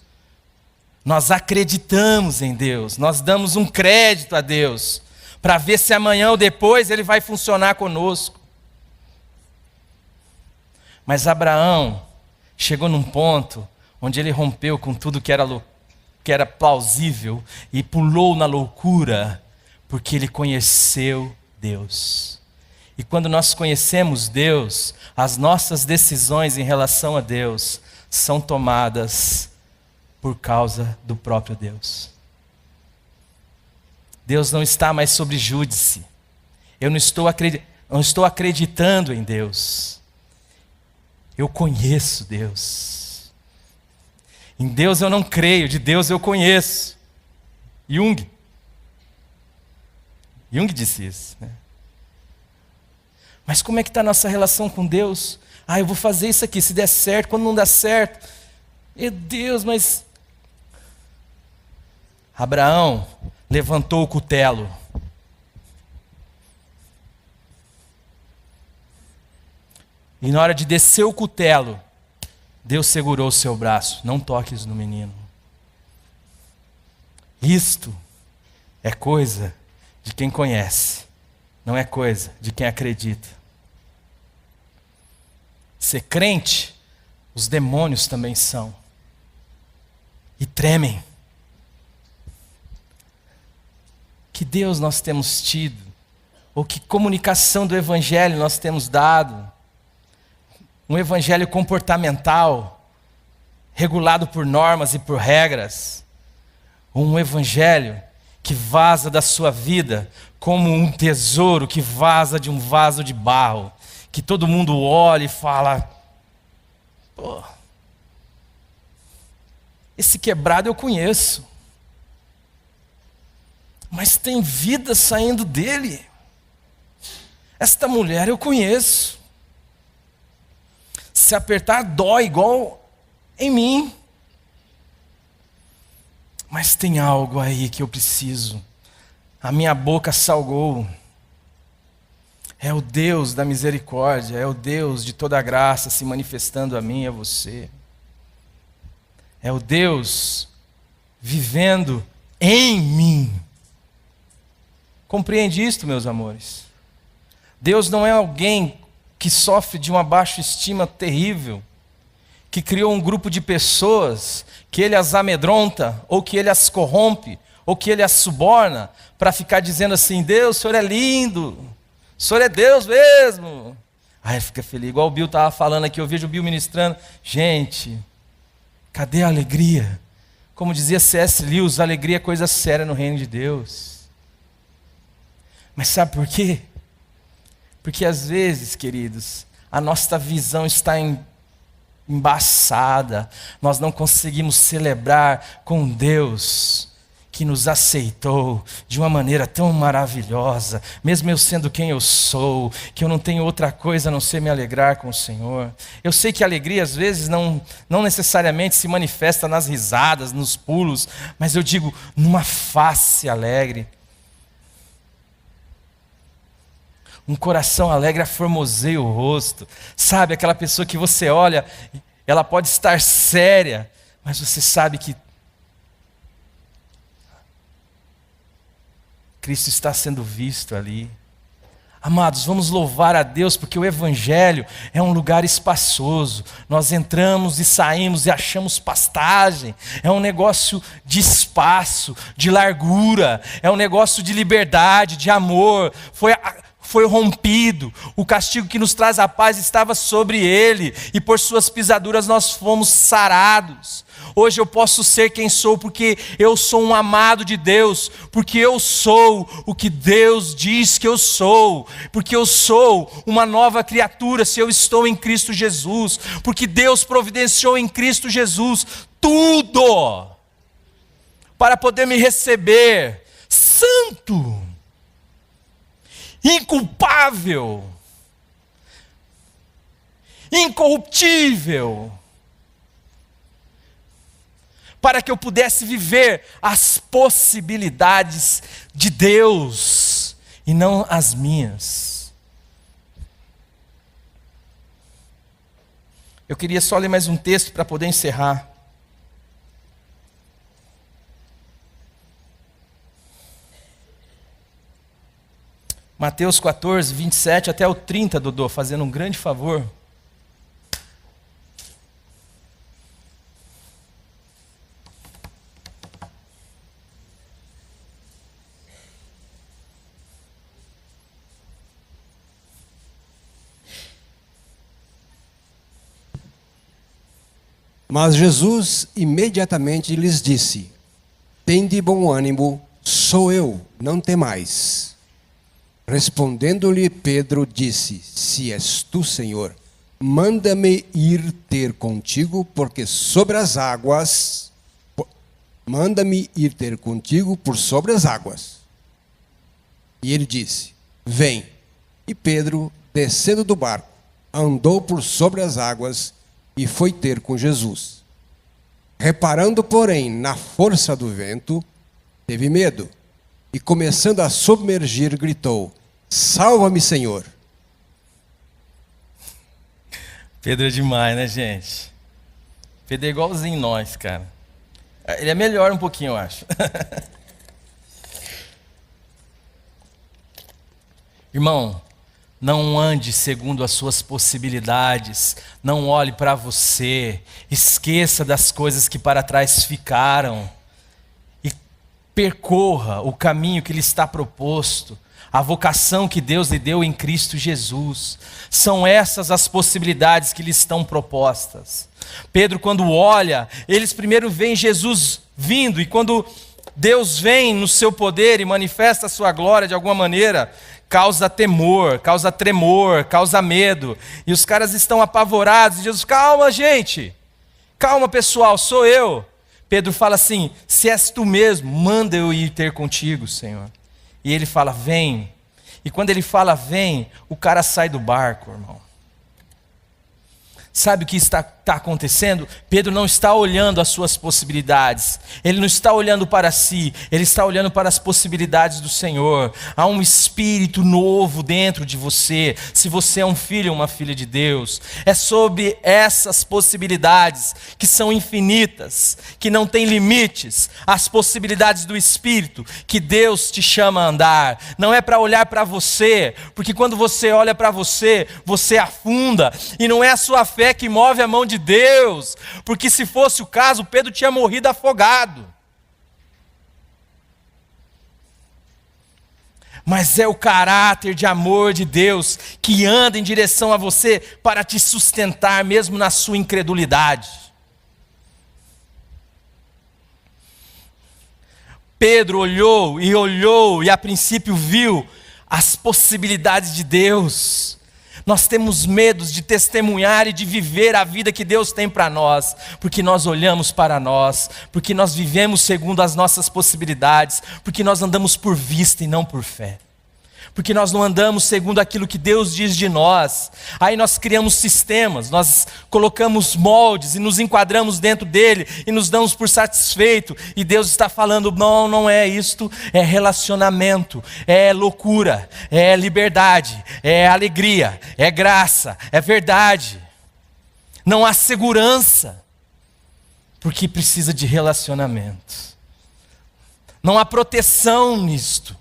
Speaker 1: Nós acreditamos em Deus, nós damos um crédito a Deus, para ver se amanhã ou depois Ele vai funcionar conosco. Mas Abraão chegou num ponto onde ele rompeu com tudo que era plausível e pulou na loucura, porque ele conheceu Deus. E quando nós conhecemos Deus, as nossas decisões em relação a Deus são tomadas por causa do próprio Deus. Deus não está mais sobre júdice. Eu não estou acreditando em Deus. Eu conheço Deus. Em Deus eu não creio, de Deus eu conheço. Jung disse isso, né? Mas como é que está a nossa relação com Deus? Eu vou fazer isso aqui, se der certo, quando não dá certo. Meu Deus, mas... Abraão levantou o cutelo. E na hora de descer o cutelo, Deus segurou o seu braço. Não toques no menino. Isto é coisa de quem conhece, não é coisa de quem acredita. Ser crente, os demônios também são. E tremem. Que Deus nós temos tido, ou que comunicação do Evangelho nós temos dado. Um Evangelho comportamental, regulado por normas e por regras. Um Evangelho que vaza da sua vida como um tesouro que vaza de um vaso de barro, que todo mundo olha e fala: pô, esse quebrado eu conheço, mas tem vida saindo dele. Esta mulher eu conheço. Se apertar dói igual em mim. Mas tem algo aí que eu preciso. A minha boca salgou. É o Deus da misericórdia, é o Deus de toda a graça se manifestando a mim e a você. É o Deus vivendo em mim. Compreende isto, meus amores? Deus não é alguém que sofre de uma baixa estima terrível, que criou um grupo de pessoas que ele as amedronta, ou que ele as corrompe, ou que ele as suborna, para ficar dizendo assim: Deus, o Senhor é lindo, o Senhor é Deus mesmo. Aí fica feliz, igual o Bill estava falando aqui, eu vejo o Bill ministrando. Gente, cadê a alegria? Como dizia C.S. Lewis, a alegria é coisa séria no reino de Deus. Mas sabe por quê? Porque às vezes, queridos, a nossa visão está embaçada, nós não conseguimos celebrar com Deus que nos aceitou de uma maneira tão maravilhosa, mesmo eu sendo quem eu sou, que eu não tenho outra coisa a não ser me alegrar com o Senhor. Eu sei que a alegria às vezes não necessariamente se manifesta nas risadas, nos pulos, mas eu digo numa face alegre. Um coração alegre aformoseia o rosto. Sabe, aquela pessoa que você olha, ela pode estar séria, mas você sabe que Cristo está sendo visto ali. Amados, vamos louvar a Deus, porque o Evangelho é um lugar espaçoso. Nós entramos e saímos e achamos pastagem. É um negócio de espaço, de largura. É um negócio de liberdade, de amor. Foi rompido, o castigo que nos traz a paz estava sobre ele, e por suas pisaduras nós fomos sarados. Hoje eu posso ser quem sou, porque eu sou um amado de Deus, porque eu sou o que Deus diz que eu sou, porque eu sou uma nova criatura se eu estou em Cristo Jesus, porque Deus providenciou em Cristo Jesus tudo para poder me receber santo, inculpável, incorruptível, para que eu pudesse viver as possibilidades de Deus e não as minhas. Eu queria só ler mais um texto para poder encerrar. Mateus 14, 27 até o 30, Dodô, fazendo um grande favor.
Speaker 2: Mas Jesus imediatamente lhes disse: tende bom ânimo, sou eu, não temais. Respondendo-lhe Pedro, disse: se és tu, Senhor, manda-me ir ter contigo, porque sobre as águas, manda-me ir ter contigo por sobre as águas. E ele disse: vem. E Pedro, descendo do barco, andou por sobre as águas e foi ter com Jesus. Reparando, porém, na força do vento, teve medo, e começando a submergir, gritou: salva-me, Senhor.
Speaker 1: Pedro é demais, né, gente? Pedro é igualzinho nós, cara. Ele é melhor um pouquinho, eu acho. Irmão, não ande segundo as suas possibilidades, não olhe para você, esqueça das coisas que para trás ficaram e percorra o caminho que lhe está proposto, a vocação que Deus lhe deu em Cristo Jesus. São essas as possibilidades que lhe estão propostas. Pedro, quando olha, eles primeiro veem Jesus vindo, e quando Deus vem no seu poder e manifesta a sua glória de alguma maneira, causa temor, causa tremor, causa medo. E os caras estão apavorados. E Jesus, calma, gente. Calma, pessoal, sou eu. Pedro fala assim, se és tu mesmo, manda eu ir ter contigo, Senhor. E ele fala, vem. E quando ele fala, vem, o cara sai do barco, irmão. Sabe o que está acontecendo? Pedro não está olhando as suas possibilidades, ele não está olhando para si, ele está olhando para as possibilidades do Senhor. Há um espírito novo dentro de você, se você é um filho ou uma filha de Deus. É sobre essas possibilidades que são infinitas, que não têm limites, as possibilidades do Espírito, que Deus te chama a andar. Não é para olhar para você, porque quando você olha para você, você afunda, e não é a sua fé que move a mão de Deus, porque se fosse o caso, Pedro tinha morrido afogado. Mas é o caráter de amor de Deus que anda em direção a você para te sustentar mesmo na sua incredulidade. Pedro olhou e a princípio viu as possibilidades de Deus. Nós temos medo de testemunhar e de viver a vida que Deus tem para nós, porque nós olhamos para nós, porque nós vivemos segundo as nossas possibilidades, porque nós andamos por vista e não por fé, porque nós não andamos segundo aquilo que Deus diz de nós. Aí nós criamos sistemas, nós colocamos moldes e nos enquadramos dentro dele e nos damos por satisfeito, e Deus está falando, não é isto, é relacionamento, é loucura, é liberdade, é alegria, é graça, é verdade. Não há segurança, porque precisa de relacionamento. Não há proteção nisto,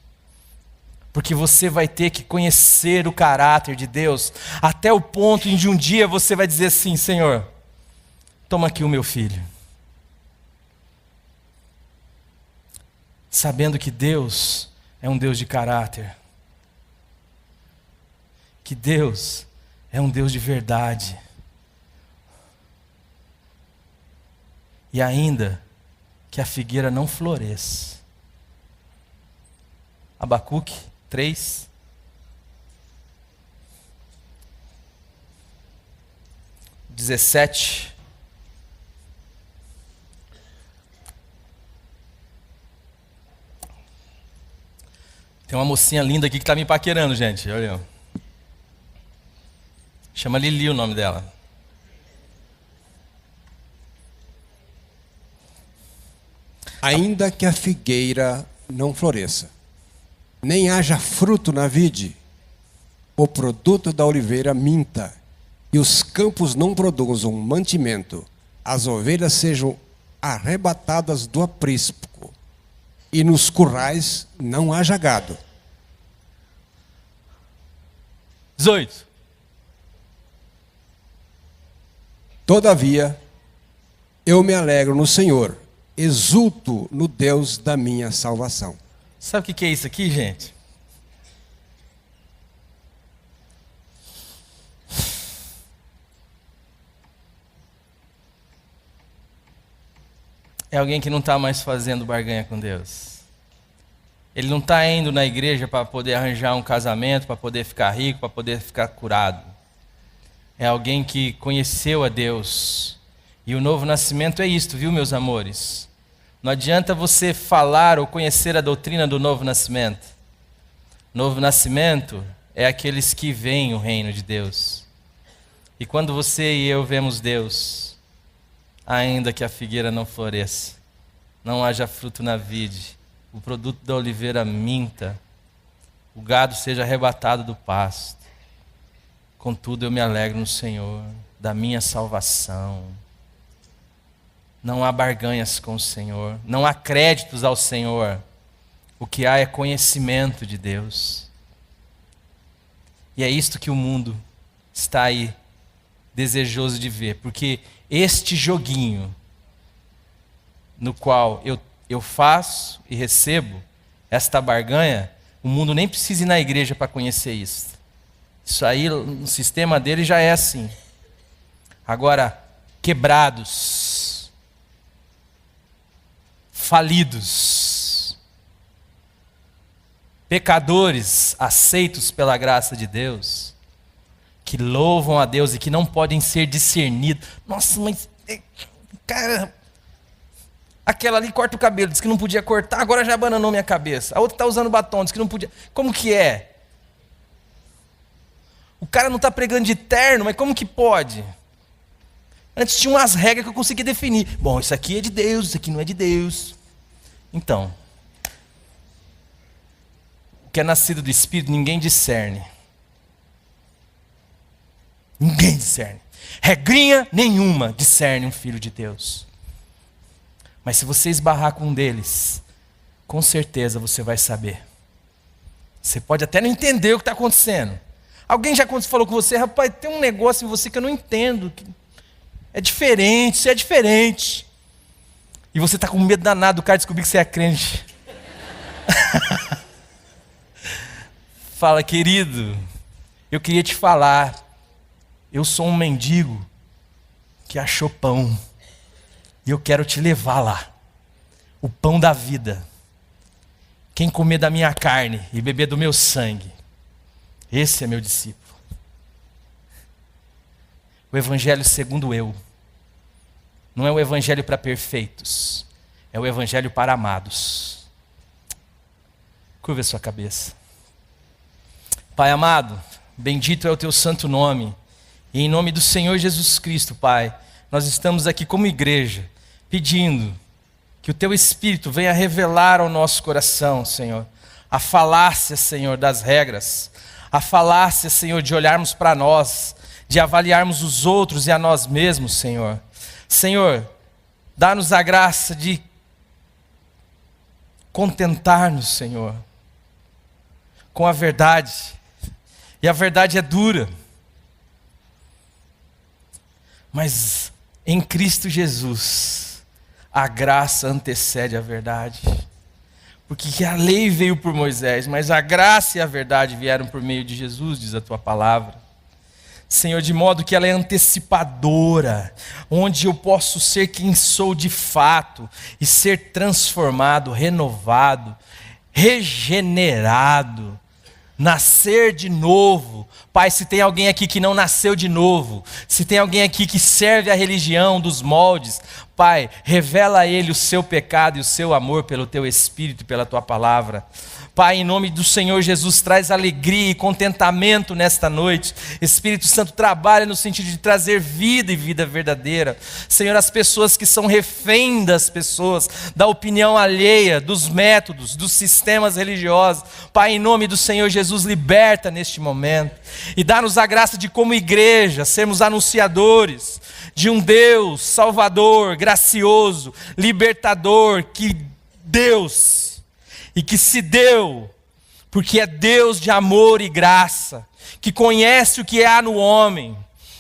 Speaker 1: porque você vai ter que conhecer o caráter de Deus, até o ponto em que um dia você vai dizer assim, Senhor, toma aqui o meu filho. Sabendo que Deus é um Deus de caráter, que Deus é um Deus de verdade, e ainda que a figueira não floresça. Abacuque 3. (17). Tem uma mocinha linda aqui que está me paquerando, gente. Olha. Chama Lili o nome dela.
Speaker 2: Ainda que a figueira não floresça, nem haja fruto na vide, o produto da oliveira minta, e os campos não produzam mantimento, as ovelhas sejam arrebatadas do aprisco, e nos currais não haja gado.
Speaker 1: 18.
Speaker 2: Todavia, eu me alegro no Senhor, exulto no Deus da minha salvação.
Speaker 1: Sabe o que é isso aqui, gente? É alguém que não está mais fazendo barganha com Deus. Ele não está indo na igreja para poder arranjar um casamento, para poder ficar rico, para poder ficar curado. É alguém que conheceu a Deus. E o novo nascimento é isto, viu, meus amores? Não adianta você falar ou conhecer a doutrina do novo nascimento. Novo nascimento é aqueles que veem o reino de Deus. E quando você e eu vemos Deus, ainda que a figueira não floresça, não haja fruto na vide, o produto da oliveira minta, o gado seja arrebatado do pasto, contudo eu me alegro no Senhor, da minha salvação. Não há barganhas com o Senhor, não há créditos ao Senhor. O que há é conhecimento de Deus. E é isto que o mundo está aí desejoso de ver, porque este joguinho no qual eu faço e recebo esta barganha, o mundo nem precisa ir na igreja para conhecer isso. Isso aí, no sistema dele já é assim. Agora, quebrados, falidos, pecadores aceitos pela graça de Deus, que louvam a Deus e que não podem ser discernidos. Nossa, mas, cara, aquela ali corta o cabelo, disse que não podia cortar, agora já abananou minha cabeça. A outra está usando batom, disse que não podia. Como que é? O cara não está pregando de terno, mas como que pode? Antes tinha umas regras que eu conseguia definir. Bom, isso aqui é de Deus, isso aqui não é de Deus. Então, o que é nascido do Espírito, ninguém discerne. Ninguém discerne. Regrinha nenhuma discerne um filho de Deus. Mas se você esbarrar com um deles, com certeza você vai saber. Você pode até não entender o que está acontecendo. Alguém já falou com você, rapaz, tem um negócio em você que eu não entendo. É diferente, isso é diferente. E você está com medo danado do cara descobrir que você é crente. Fala, querido, eu queria te falar, eu sou um mendigo que achou pão. E eu quero te levar lá. O pão da vida. Quem comer da minha carne e beber do meu sangue, esse é meu discípulo. O evangelho segundo eu não é o evangelho para perfeitos, é o evangelho para amados. Curva a sua cabeça. Pai amado, bendito é o teu santo nome. E em nome do Senhor Jesus Cristo, Pai, nós estamos aqui como igreja, pedindo que o teu Espírito venha revelar ao nosso coração, Senhor, a falácia, Senhor, das regras, a falácia, Senhor, de olharmos para nós, de avaliarmos os outros e a nós mesmos, Senhor. Senhor, dá-nos a graça de contentar-nos, Senhor, com a verdade. E a verdade é dura. Mas em Cristo Jesus, a graça antecede a verdade. Porque a lei veio por Moisés, mas a graça e a verdade vieram por meio de Jesus, diz a tua palavra. Senhor, de modo que ela é antecipadora, onde eu posso ser quem sou de fato, e ser transformado, renovado, regenerado, nascer de novo. Pai, se tem alguém aqui que não nasceu de novo, se tem alguém aqui que serve a religião dos moldes, Pai, revela a ele o seu pecado e o seu amor pelo teu Espírito e pela tua palavra. Pai, em nome do Senhor Jesus, traz alegria e contentamento nesta noite. Espírito Santo, trabalha no sentido de trazer vida e vida verdadeira. Senhor, as pessoas que são refém das pessoas, da opinião alheia, dos métodos, dos sistemas religiosos. Pai, em nome do Senhor Jesus, liberta neste momento. E dá-nos a graça de, como igreja, sermos anunciadores de um Deus salvador, gracioso, libertador, que Deus... e que se deu, porque é Deus de amor e graça, que conhece o que há no homem,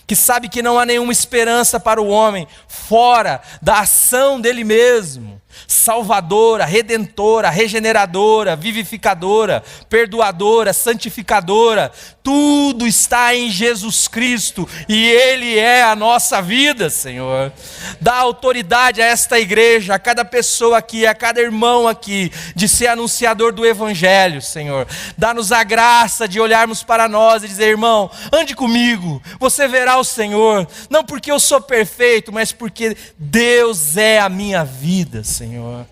Speaker 1: que sabe que não há nenhuma esperança para o homem, fora da ação dele mesmo, salvadora, redentora, regeneradora, vivificadora, perdoadora, santificadora, tudo está em Jesus Cristo, e Ele é a nossa vida, Senhor. Dá autoridade a esta igreja, a cada pessoa aqui, a cada irmão aqui, de ser anunciador do Evangelho, Senhor. Dá-nos a graça de olharmos para nós e dizer: irmão, ande comigo, você verá o Senhor, não porque eu sou perfeito, mas porque Deus é a minha vida, Senhor.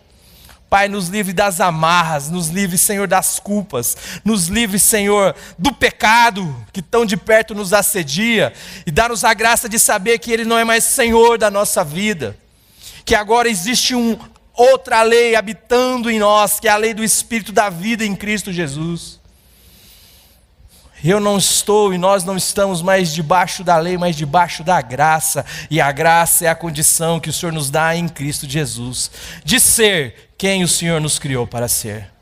Speaker 1: Pai, nos livre das amarras, nos livre, Senhor, das culpas, nos livre, Senhor, do pecado que tão de perto nos assedia, e dá-nos a graça de saber que Ele não é mais Senhor da nossa vida, que agora existe outra lei habitando em nós, que é a lei do Espírito da vida em Cristo Jesus. Eu não estou e nós não estamos mais debaixo da lei, mas debaixo da graça. E a graça é a condição que o Senhor nos dá em Cristo Jesus, de ser quem o Senhor nos criou para ser.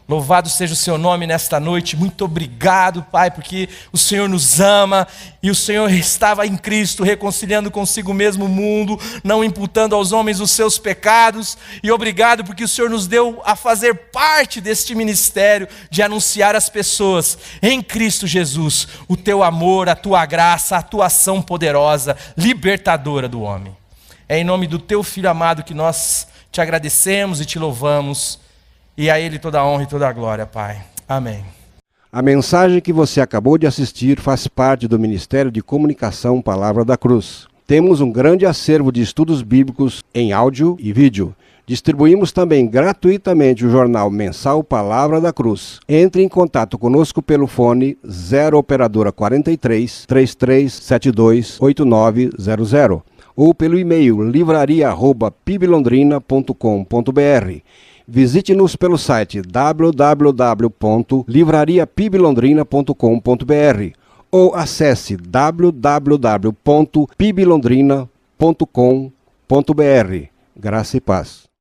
Speaker 1: Louvado seja o seu nome nesta noite. Muito obrigado, Pai, porque o Senhor nos ama e o Senhor estava em Cristo, reconciliando consigo mesmo o mundo, não imputando aos homens os seus pecados. E obrigado porque o Senhor nos deu a fazer parte deste ministério de anunciar às pessoas em Cristo Jesus o teu amor, a tua graça, a tua ação poderosa, libertadora do homem. É em nome do teu Filho amado que nós te agradecemos e te louvamos. E a Ele toda a honra e toda a glória, Pai. Amém.
Speaker 3: A mensagem que você acabou de assistir faz parte do Ministério de Comunicação Palavra da Cruz. Temos um grande acervo de estudos bíblicos em áudio e vídeo. Distribuímos também gratuitamente o jornal mensal Palavra da Cruz. Entre em contato conosco pelo fone 0 operadora 43 3372 8900 ou pelo e-mail livraria@piblondrina.com.br. Visite-nos pelo site www.livrariapiblondrina.com.br ou acesse www.piblondrina.com.br. Graça e paz.